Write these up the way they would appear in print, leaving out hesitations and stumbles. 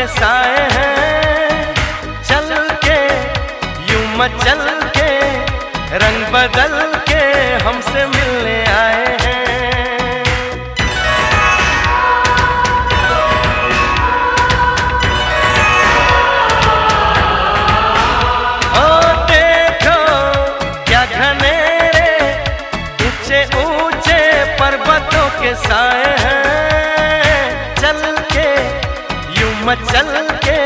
के साए हैं, चल के यूं मचल के रंग बदल के हमसे मिलने आए हैं। पर्वतों के साए हैं, चल के यूं मचल के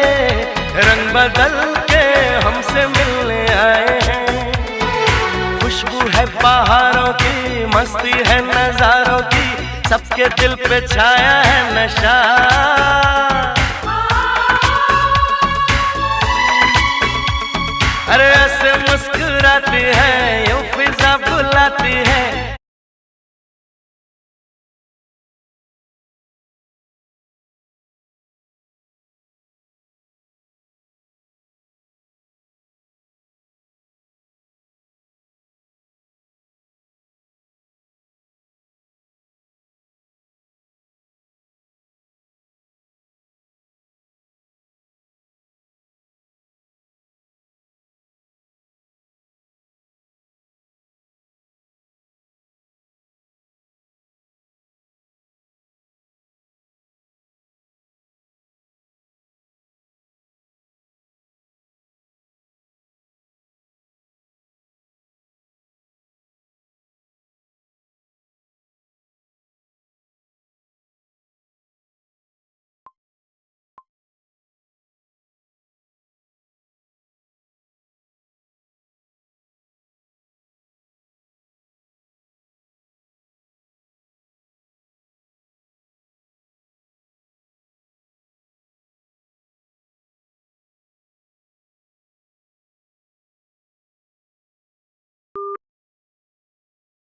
रंग बदल के हमसे मिलने आए हैं। खुशबू है बहारों की, मस्ती है नजारों की, सबके दिल पे छाया है नशा। अरे